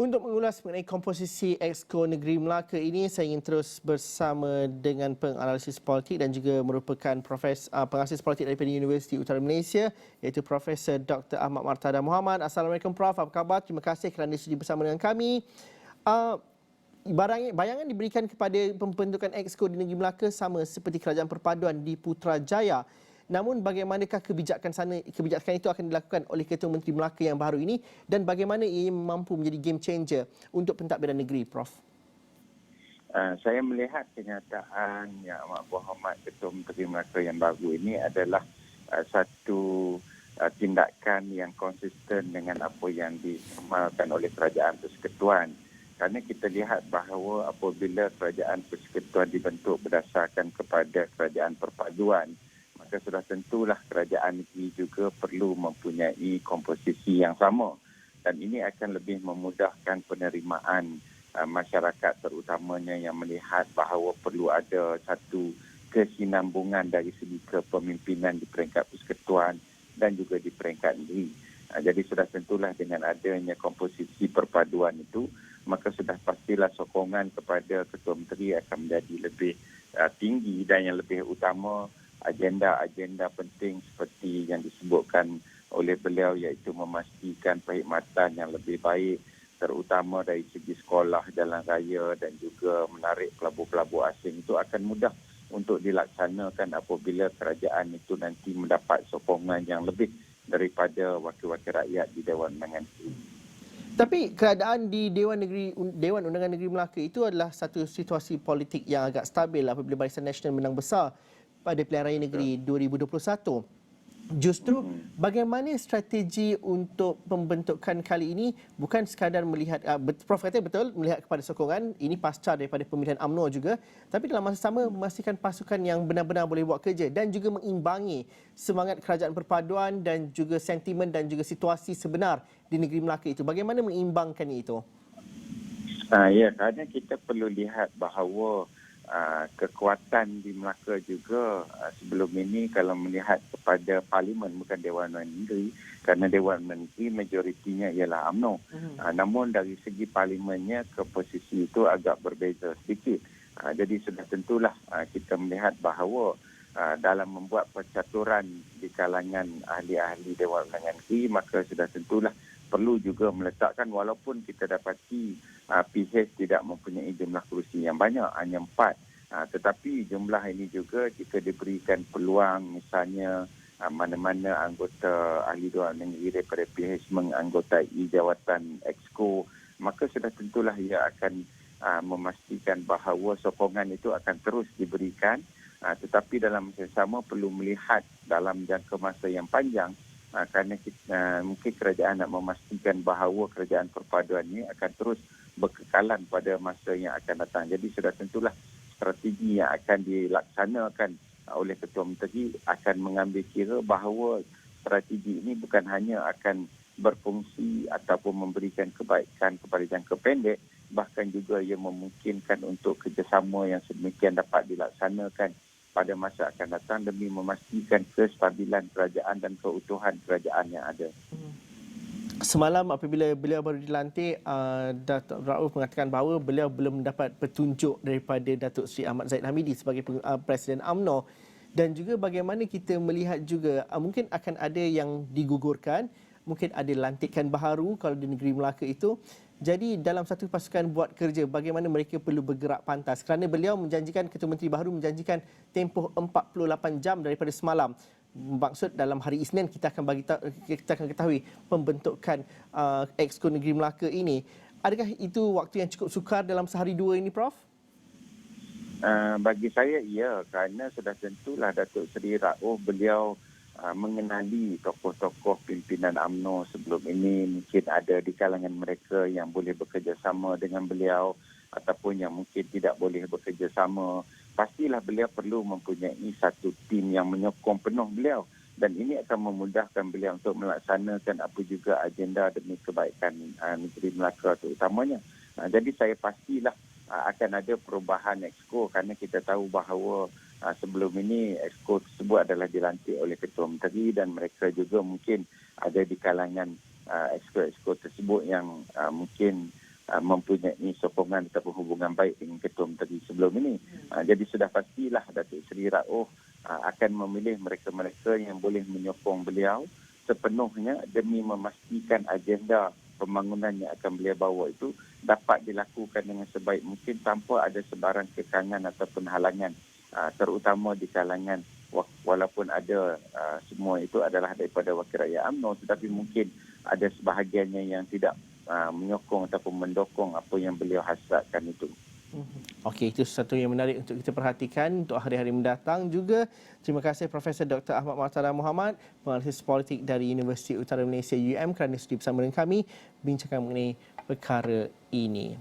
Untuk mengulas mengenai komposisi Exco Negeri Melaka ini, saya ingin terus bersama dengan penganalisis politik dan juga merupakan penganalisis politik daripada Universiti Utara Malaysia, iaitu Profesor Dr. Ahmad Martada Muhammad. Assalamualaikum Prof, apa khabar? Terima kasih kerana sudi bersama dengan kami. Bayangan diberikan kepada pembentukan Exco di Negeri Melaka sama seperti Kerajaan Perpaduan di Putrajaya. Namun bagaimanakah kebijakan itu akan dilakukan oleh Ketua Menteri Melaka yang baru ini dan bagaimana ia mampu menjadi game changer untuk pentadbiran negeri, Prof? Saya melihat kenyataan Yang Amat Berhormat Ketua Menteri Melaka yang baru ini adalah satu tindakan yang konsisten dengan apa yang diamalkan oleh Kerajaan Persekutuan. Kerana kita lihat bahawa apabila Kerajaan Persekutuan dibentuk berdasarkan kepada Kerajaan Perpaduan, maka sudah tentulah kerajaan negeri juga perlu mempunyai komposisi yang sama. Dan ini akan lebih memudahkan penerimaan masyarakat terutamanya yang melihat bahawa perlu ada satu kesinambungan dari segi kepemimpinan di peringkat persekutuan dan juga di peringkat negeri. Jadi sudah tentulah dengan adanya komposisi perpaduan itu, maka sudah pastilah sokongan kepada Ketua Menteri akan menjadi lebih tinggi dan yang lebih utama agenda-agenda penting seperti yang disebutkan oleh beliau iaitu memastikan perkhidmatan yang lebih baik terutama dari segi sekolah, jalan raya dan juga menarik pelabur-pelabur asing itu akan mudah untuk dilaksanakan apabila kerajaan itu nanti mendapat sokongan yang lebih daripada wakil-wakil rakyat di Dewan Undangan Negeri. Tapi keadaan di Dewan Undangan Negeri Melaka itu adalah satu situasi politik yang agak stabil apabila Barisan Nasional menang besar pada pilihan raya negeri 2021. Justru bagaimana strategi untuk pembentukan kali ini bukan sekadar melihat, Prof kata betul, melihat kepada sokongan, ini pasca daripada pemilihan UMNO juga, tapi dalam masa sama memastikan pasukan yang benar-benar boleh buat kerja dan juga mengimbangi semangat kerajaan perpaduan dan juga sentimen dan juga situasi sebenar di negeri Melaka itu. Bagaimana mengimbangkan itu? Ya, kerana kita perlu lihat bahawa kekuatan di Melaka juga sebelum ini kalau melihat kepada Parlimen bukan Dewan Undangan Negeri, kerana Dewan Undangan Negeri majoritinya ialah UMNO. Namun dari segi Parlimennya komposisi itu agak berbeza sedikit. Jadi sudah tentulah kita melihat bahawa dalam membuat percaturan di kalangan ahli-ahli Dewan Undangan Negeri, maka sudah tentulah perlu juga meletakkan walaupun kita dapati PH tidak mempunyai jumlah kerusi yang banyak, hanya 4. Tetapi jumlah ini juga jika diberikan peluang misalnya mana-mana anggota ahli Dewan Negeri daripada PH menganggotai jawatan Exco, maka sudah tentulah ia akan memastikan bahawa sokongan itu akan terus diberikan. Tetapi dalam masa yang sama perlu melihat dalam jangka masa yang panjang kerana mungkin kerajaan nak memastikan bahawa kerajaan perpaduan ini akan terus berkekalan pada masa yang akan datang. Jadi sudah tentulah strategi yang akan dilaksanakan oleh Ketua Menteri akan mengambil kira bahawa strategi ini bukan hanya akan berfungsi ataupun memberikan kebaikan kepada jangka pendek, bahkan juga ia memungkinkan untuk kerjasama yang sedemikian dapat dilaksanakan pada masa akan datang demi memastikan kestabilan kerajaan dan keutuhan kerajaan yang ada. Semalam apabila beliau baru dilantik, Datuk Rauf mengatakan bahawa beliau belum mendapat petunjuk daripada Datuk Seri Ahmad Zahid Hamidi sebagai Presiden UMNO. Dan juga bagaimana kita melihat juga mungkin akan ada yang digugurkan, mungkin ada lantikan baharu kalau di negeri Melaka itu. Jadi dalam satu pasukan buat kerja, bagaimana mereka perlu bergerak pantas? Kerana beliau menjanjikan, Ketua Menteri baru menjanjikan tempoh 48 jam daripada semalam. Maksud dalam hari Isnin kita akan ketahui pembentukan Exco Negeri Melaka ini. Adakah itu waktu yang cukup sukar dalam sehari dua ini, Prof? Bagi saya, ya. Kerana sudah tentulah Datuk Seri Rauf beliau mengenali tokoh-tokoh pimpinan UMNO sebelum ini. Mungkin ada di kalangan mereka yang boleh bekerjasama dengan beliau ataupun yang mungkin tidak boleh bekerjasama. Pastilah beliau perlu mempunyai satu tim yang menyokong penuh beliau. Dan ini akan memudahkan beliau untuk melaksanakan apa juga agenda demi kebaikan negeri Melaka terutamanya. Jadi saya pastilah akan ada perubahan Exco kerana kita tahu bahawa sebelum ini Exco tersebut adalah dilantik oleh Ketua Menteri dan mereka juga mungkin ada di kalangan Exco tersebut yang mungkin mempunyai sokongan ataupun hubungan baik dengan Ketua Menteri sebelum ini. Jadi sudah pastilah Datuk Seri Rauf akan memilih mereka-mereka yang boleh menyokong beliau sepenuhnya demi memastikan agenda pembangunan yang akan beliau bawa itu dapat dilakukan dengan sebaik mungkin tanpa ada sebarang kekangan ataupun halangan, terutama di kalangan walaupun ada semua itu adalah daripada wakil rakyat UMNO, tetapi mungkin ada sebahagiannya yang tidak menyokong ataupun mendukung apa yang beliau hasratkan itu. Okey, itu sesuatu yang menarik untuk kita perhatikan untuk hari-hari mendatang juga. Terima kasih Profesor Dr. Ahmad Martada Mohamad, penganalisis politik dari Universiti Utara Malaysia UM kerana sudi bersama dengan kami bincangkan mengenai perkara ini.